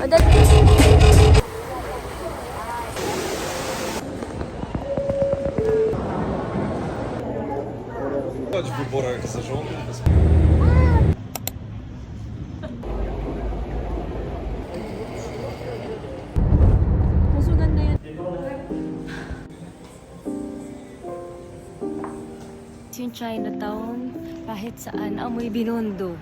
W wyborach zarządu. Mas maganda yan. Yung Chinatown, kahit saan, amoy Binondo.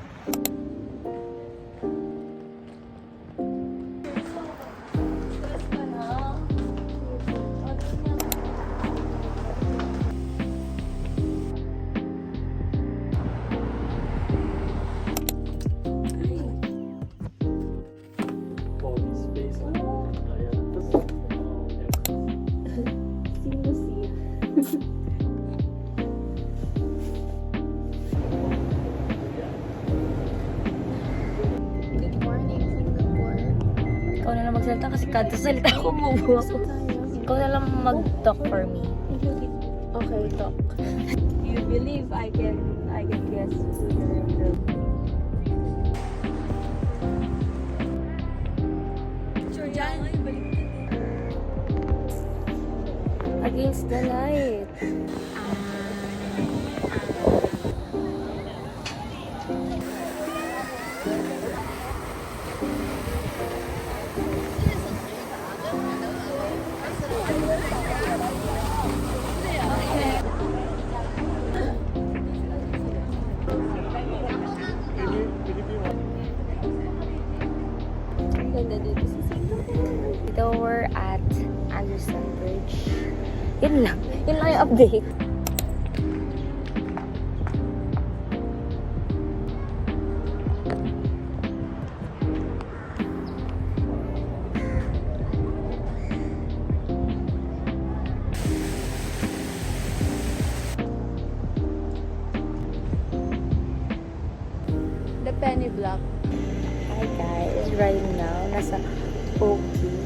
Ikaw na lang magsalita kasi kada salita ko umubo ako. Ikaw na lang mag-talk for me. Okay, talk. You believe I can guess who the Against the light. Dito we're at Anderson Bridge. Yun lang yung update. The penny block. Hi guys, right now nasa Poki.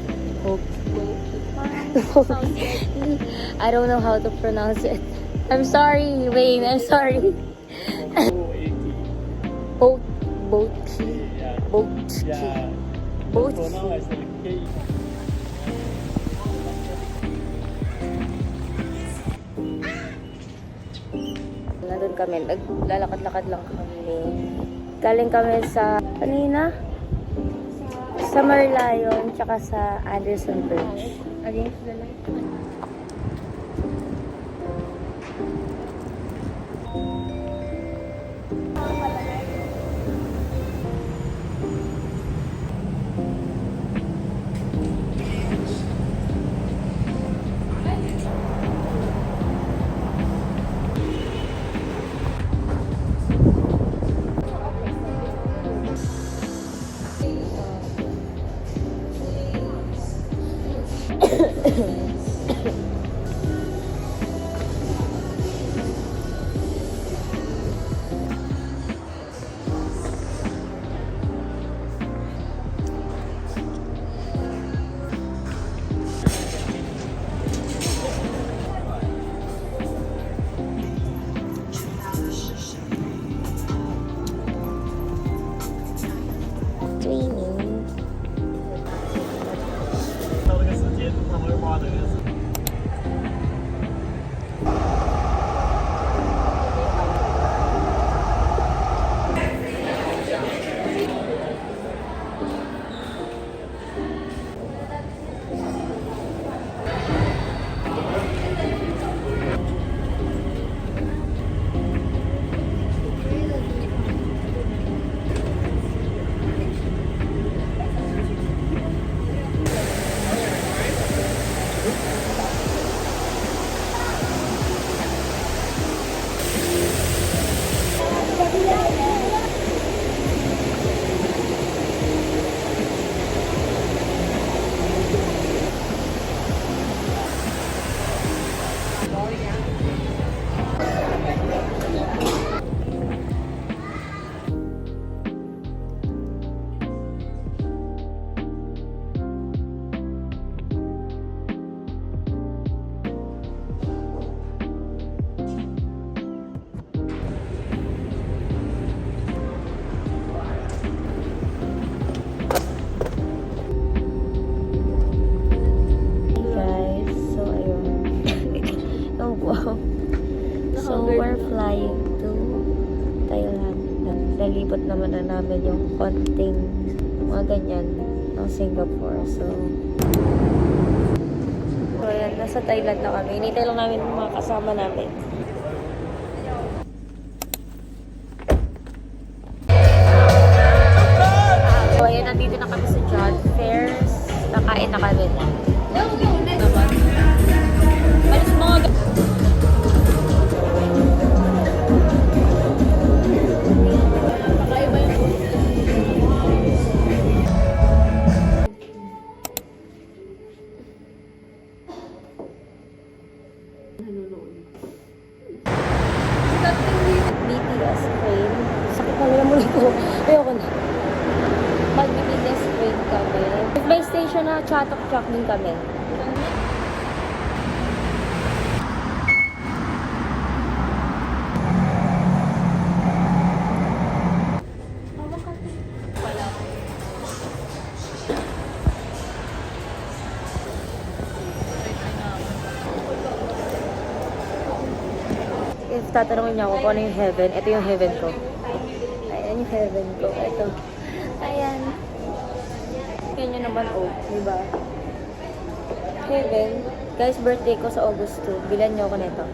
I don't know how to pronounce it. I'm sorry, Wayne. I'm sorry. Boatki. Nandun kami, naglalakad-lakad lang kami. Galing kami sa, kanina? Sa Merlion, tsaka sa Anderson Bridge. Against the light. naman na namin yung konting mga ganyan ng Singapore. So ayan, nasa Thailand na kami. Hinintay lang namin yung mga kasama namin. So ayan, nandito na kami sa John Fairs. Nakain na kami. Alis mga BTS train. Sakit na lang muli ko. Ayoko na. Mag-BTS train kami. May station na Chatok Chak din kami. If tatanungin niya ako kung ano yung heaven, ito yung heaven ko. Ayan yung heaven ko. Ito. Ayan. Kanya naman, oh. Diba? Heaven. Guys, birthday ko sa August 2. Bilan niyo ako nito.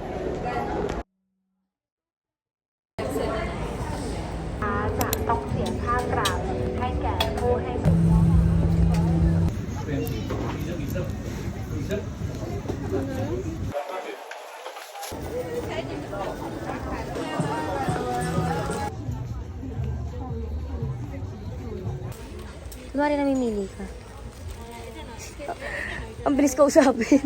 Kunwari namimili ka. Ang bilis ka usapin.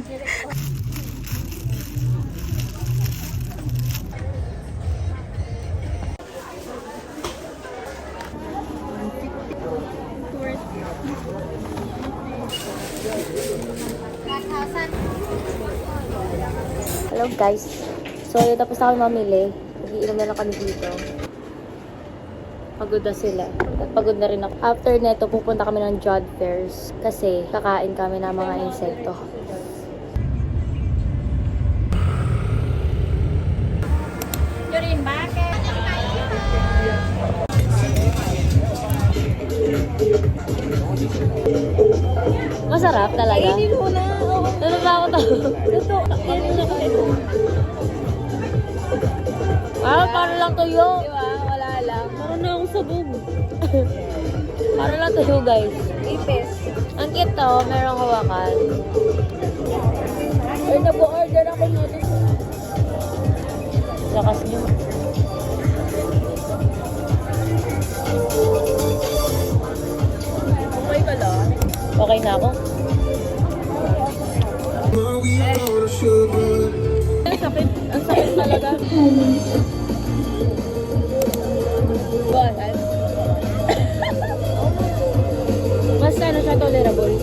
Hello guys. So, yun, tapos na kami mamili. Mag-iinom na lang kami dito. Pagod na sila. At pagod na rin ako. After neto, pupunta kami ng John Fairs. Kasi kakain kami ng mga insekto. Yurin, bakit? Masarap talaga. Kainin mo na. Natatakot ako. Kainin ako. Paano lang tuyo? Diba? Wala lang. Parang na akong sabog. Parang lang tuyo, guys. Ipis. Ang cute to. Merong hawakan. Ay, nag-order ako natin. Lakas nyo. Okay ka lang? Okay na ako. Ang sakit. Ang sakit talaga. Mas ano siya tolerable.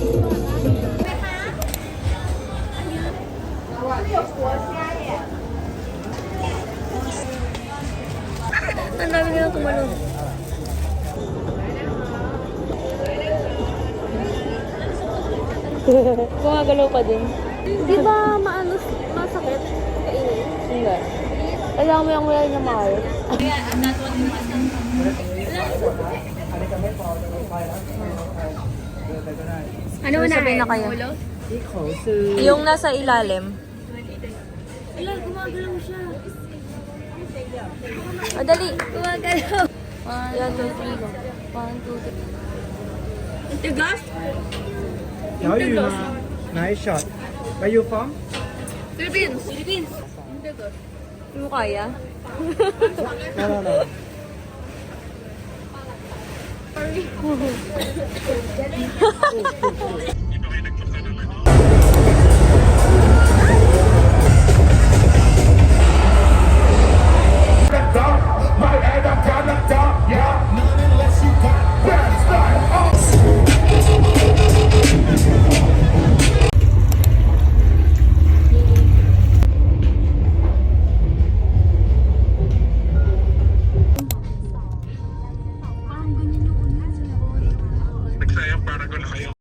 Ang dami nilang tumalon. Gumagalaw pa din. Di ba masakit? Kainin? Hindi. Kailangan mo yung wala niya mahal. Ano na sabihin na kayo? Yung nasa ilalim. Ilan, gumagalaw siya. O, dali. Gumagalaw. 1, 2, 3. 1, 2, 3. Ang tigas? How you na? Nice shot. Where you from? Philippines. Philippines. Ang tigas. Hindi mo kaya? No. Nagsayang para ko na kayo.